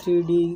3D